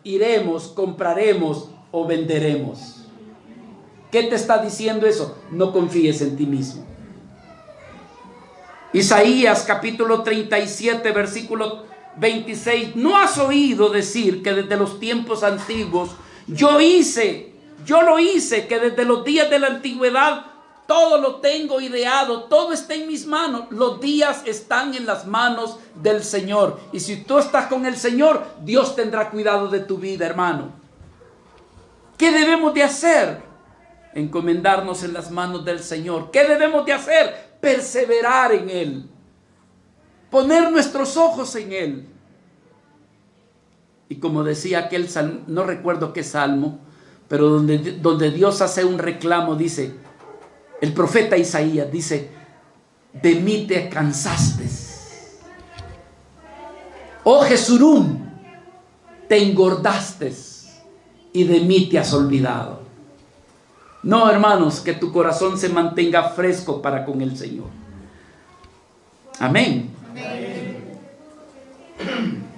iremos, compraremos o venderemos. ¿Qué te está diciendo eso? No confíes en ti mismo. Isaías capítulo 37, versículo 26. ¿No has oído decir que desde los tiempos antiguos yo lo hice, que desde los días de la antigüedad todo lo tengo ideado, todo está en mis manos? Los días están en las manos del Señor. Y si tú estás con el Señor, Dios tendrá cuidado de tu vida, hermano. ¿Qué debemos de hacer? Encomendarnos en las manos del Señor. ¿Qué debemos de hacer? Perseverar en Él. Poner nuestros ojos en Él. Y como decía aquel salmo, no recuerdo qué salmo, pero donde Dios hace un reclamo, dice, el profeta Isaías dice, de mí te cansaste, oh Jesurum, te engordaste y de mí te has olvidado. No, hermanos, que tu corazón se mantenga fresco para con el Señor. Amén. Amén.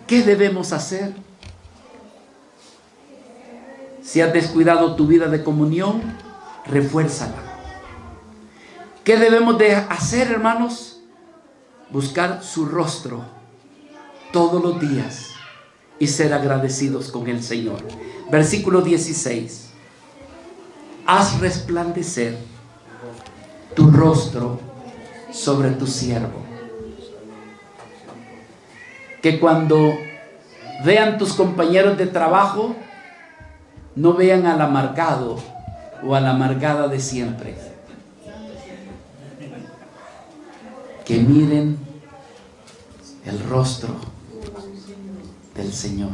¿Qué debemos hacer? Si has descuidado tu vida de comunión, refuérzala. ¿Qué debemos de hacer, hermanos? Buscar su rostro todos los días y ser agradecidos con el Señor. Versículo 16. Haz resplandecer tu rostro sobre tu siervo. Que cuando vean tus compañeros de trabajo, no vean al amargado o a la amargada de siempre. Que miren el rostro del Señor.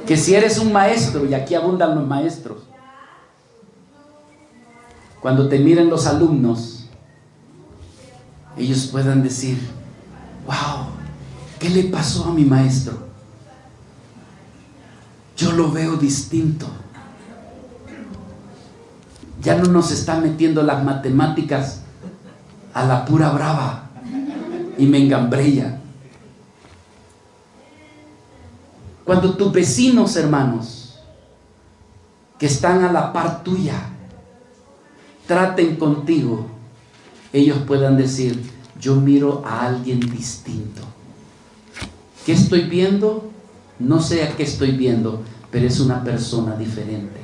Que si eres un maestro, y aquí abundan los maestros, cuando te miren los alumnos, ellos puedan decir, wow, ¿qué le pasó a mi maestro? Yo lo veo distinto. Ya no nos está metiendo las matemáticas a la pura brava y me engambrella. Cuando tus vecinos, hermanos, que están a la par tuya, traten contigo, ellos puedan decir, yo miro a alguien distinto. ¿Qué estoy viendo? No sé a qué estoy viendo, pero es una persona diferente.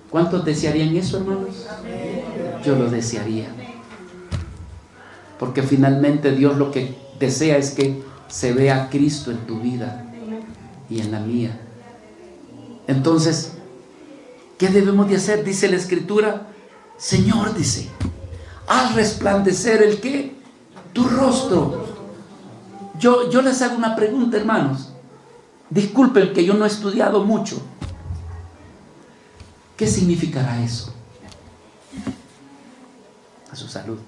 ¿Cuántos desearían eso, hermanos? Yo lo desearía. Porque finalmente Dios lo que desea es que se vea a Cristo en tu vida y en la mía. Entonces, ¿qué debemos de hacer? Dice la Escritura, Señor, dice, haz resplandecer ¿el qué? Tu rostro. Yo les hago una pregunta, hermanos. Disculpen que yo no he estudiado mucho. ¿Qué significará eso? A su salud.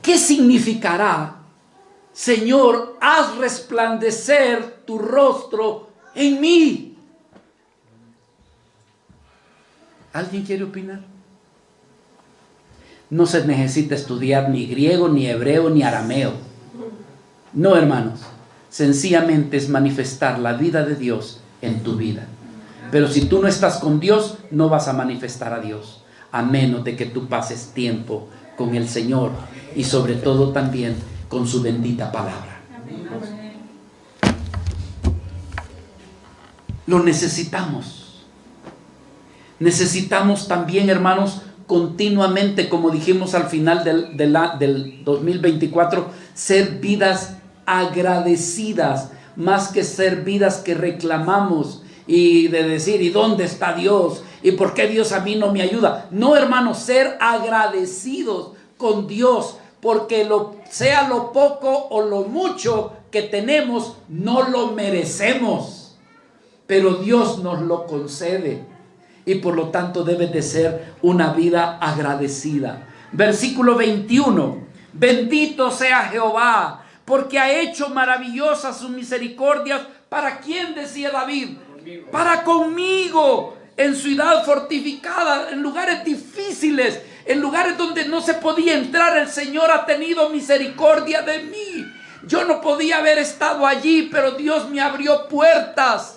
¿Qué significará, Señor, haz resplandecer tu rostro en mí? ¿Alguien quiere opinar? No se necesita estudiar ni griego, ni hebreo, ni arameo. No, hermanos. sencillamente es manifestar la vida de Dios en tu vida. Pero si tú no estás con Dios, no vas a manifestar a Dios, a menos de que tú pases tiempo con el Señor y sobre todo también con su bendita palabra. Lo necesitamos. Necesitamos también, hermanos, continuamente, como dijimos al final del 2024, ser vidas agradecidas, más que ser vidas que reclamamos y de decir, ¿y dónde está Dios? ¿Y por qué Dios a mí no me ayuda? No, hermanos, ser agradecidos con Dios, porque sea lo poco o lo mucho que tenemos, no lo merecemos, pero Dios nos lo concede. Y por lo tanto debe de ser una vida agradecida. Versículo 21. Bendito sea Jehová, porque ha hecho maravillosas sus misericordias. ¿Para quién? Decía David. Para conmigo, en ciudad fortificada, en lugares difíciles, en lugares donde no se podía entrar. El Señor ha tenido misericordia de mí. Yo no podía haber estado allí, pero Dios me abrió puertas.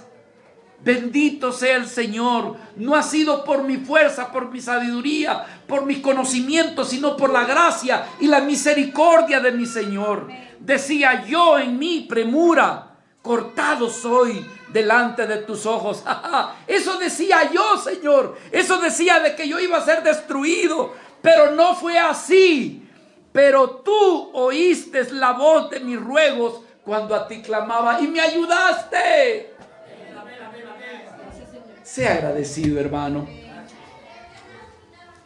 Bendito sea el Señor. No ha sido por mi fuerza, por mi sabiduría, por mis conocimientos, sino por la gracia y la misericordia de mi Señor. Decía yo en mi premura, cortado soy delante de tus ojos. Eso decía yo, Señor. Eso decía de que yo iba a ser destruido, pero no fue así. Pero tú oíste la voz de mis ruegos cuando a ti clamaba y me ayudaste. Sea agradecido, hermano.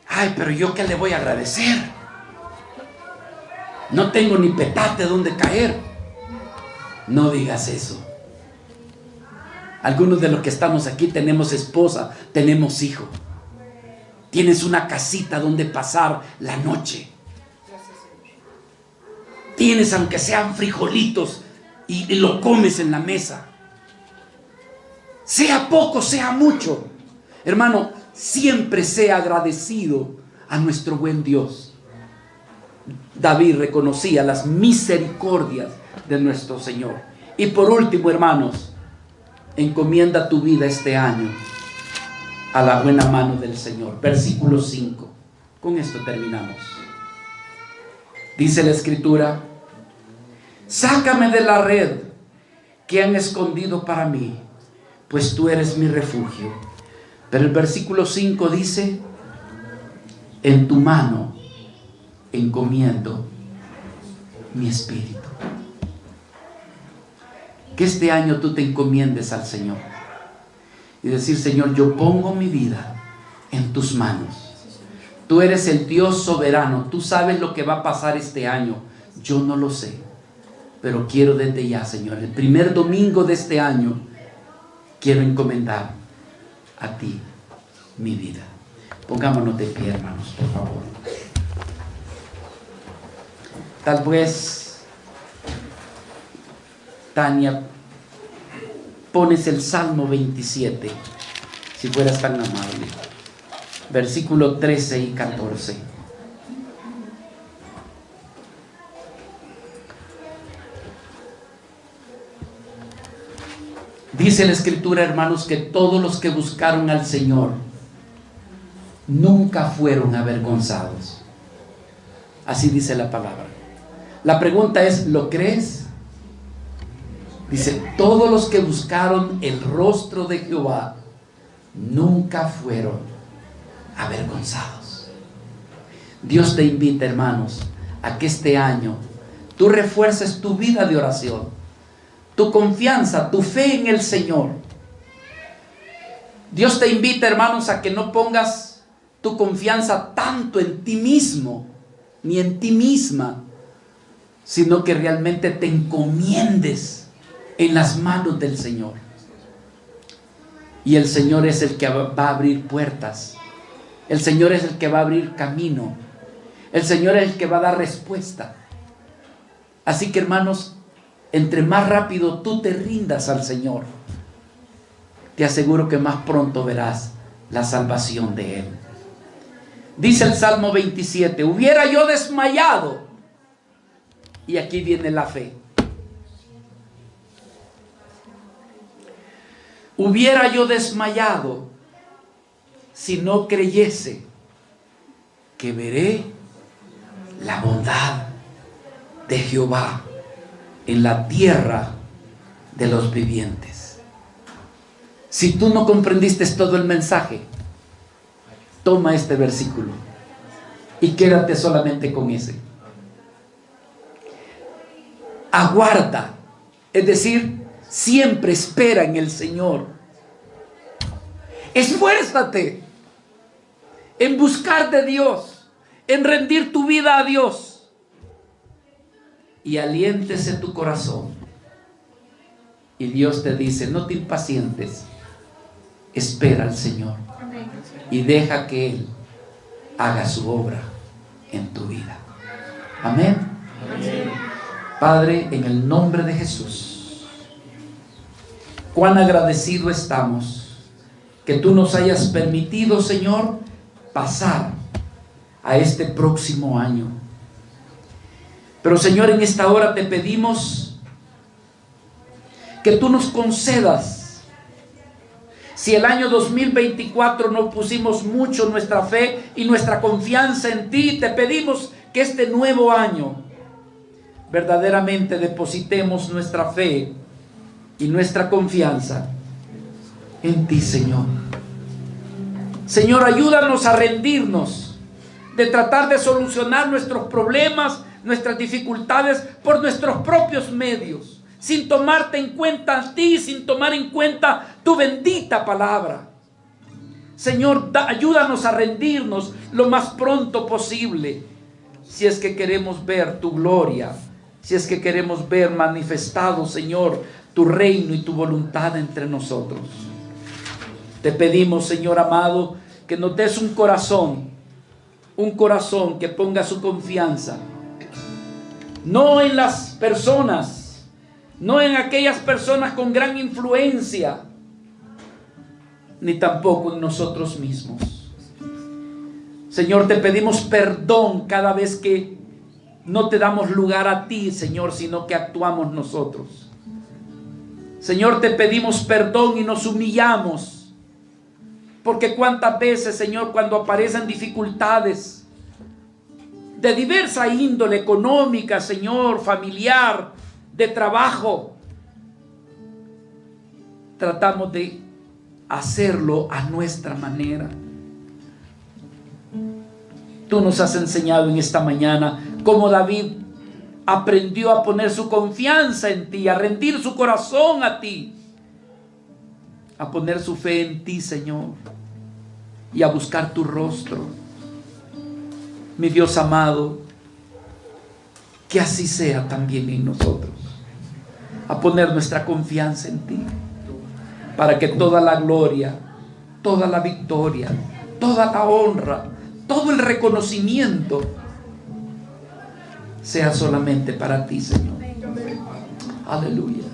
Ay, pero yo ¿qué le voy a agradecer? No tengo ni petate donde caer. No digas eso. Algunos de los que estamos aquí tenemos esposa, tenemos hijo. Tienes una casita donde pasar la noche. Tienes aunque sean frijolitos y lo comes en la mesa. Sea poco, sea mucho. Hermano, siempre sea agradecido a nuestro buen Dios. David reconocía las misericordias de nuestro Señor. Y por último, hermanos, encomienda tu vida este año a la buena mano del Señor. Versículo 5. Con esto terminamos. Dice la Escritura: sácame de la red que han escondido para mí, pues tú eres mi refugio. Pero el versículo 5 dice: en tu mano encomiendo mi espíritu. Que este año tú te encomiendes al Señor y decir: Señor, yo pongo mi vida en tus manos. Tú eres el Dios soberano. Tú sabes lo que va a pasar este año. Yo no lo sé, pero quiero desde ya, Señor, el primer domingo de este año, quiero encomendar a ti mi vida. Pongámonos de pie, hermanos, por favor. Tal vez, Tania, pones el Salmo 27, si fueras tan amable. Versículo 13 y 14. Dice la Escritura, hermanos, que todos los que buscaron al Señor nunca fueron avergonzados. Así dice la palabra. La pregunta es, ¿lo crees? Dice, todos los que buscaron el rostro de Jehová nunca fueron avergonzados. Dios te invita, hermanos, a que este año tú refuerces tu vida de oración, tu confianza, tu fe en el Señor. Dios te invita, hermanos, a que no pongas tu confianza tanto en ti mismo, ni en ti misma, sino que realmente te encomiendes en las manos del Señor. Y el Señor es el que va a abrir puertas. El Señor es el que va a abrir camino. El Señor es el que va a dar respuesta. Así que, hermanos, entre más rápido tú te rindas al Señor, te aseguro que más pronto verás la salvación de Él. Dice el Salmo 27, hubiera yo desmayado. Y aquí viene la fe. hubiera yo desmayado si no creyese que veré la bondad de Jehová en la tierra de los vivientes. Si tú no comprendiste todo el mensaje, toma este versículo y quédate solamente con ese. Aguarda, es decir, siempre espera en el Señor. Esfuérzate en buscar de Dios, en rendir tu vida a Dios, y aliéntese tu corazón. Y Dios te dice: no te impacientes, espera al Señor y deja que Él haga su obra en tu vida. Amén. Amén. Padre, en el nombre de Jesús, cuán agradecido estamos que tú nos hayas permitido, Señor, pasar a este próximo año. Pero, Señor, en esta hora te pedimos que tú nos concedas. Si el año 2024 no pusimos mucho nuestra fe y nuestra confianza en ti, te pedimos que este nuevo año verdaderamente depositemos nuestra fe y nuestra confianza en ti, Señor. Señor, ayúdanos a rendirnos de tratar de solucionar nuestros problemas, nuestras dificultades por nuestros propios medios, sin tomarte en cuenta a ti, sin tomar en cuenta tu bendita palabra. Señor, ayúdanos a rendirnos lo más pronto posible, si es que queremos ver tu gloria, si es que queremos ver manifestado, Señor, tu reino y tu voluntad entre nosotros. Te pedimos, Señor amado, que nos des un corazón que ponga su confianza no en las personas, no en aquellas personas con gran influencia, ni tampoco en nosotros mismos. Señor, te pedimos perdón cada vez que no te damos lugar a ti, Señor, sino que actuamos nosotros. Señor, te pedimos perdón y nos humillamos, porque cuántas veces, Señor, cuando aparecen dificultades de diversa índole, económica, Señor, familiar, de trabajo, tratamos de hacerlo a nuestra manera. Tú nos has enseñado en esta mañana cómo David aprendió a poner su confianza en ti, a rendir su corazón a ti, a poner su fe en ti, Señor, y a buscar tu rostro. Mi Dios amado, que así sea también en nosotros, a poner nuestra confianza en ti, para que toda la gloria, toda la victoria, toda la honra, todo el reconocimiento sea solamente para ti, Señor. Aleluya.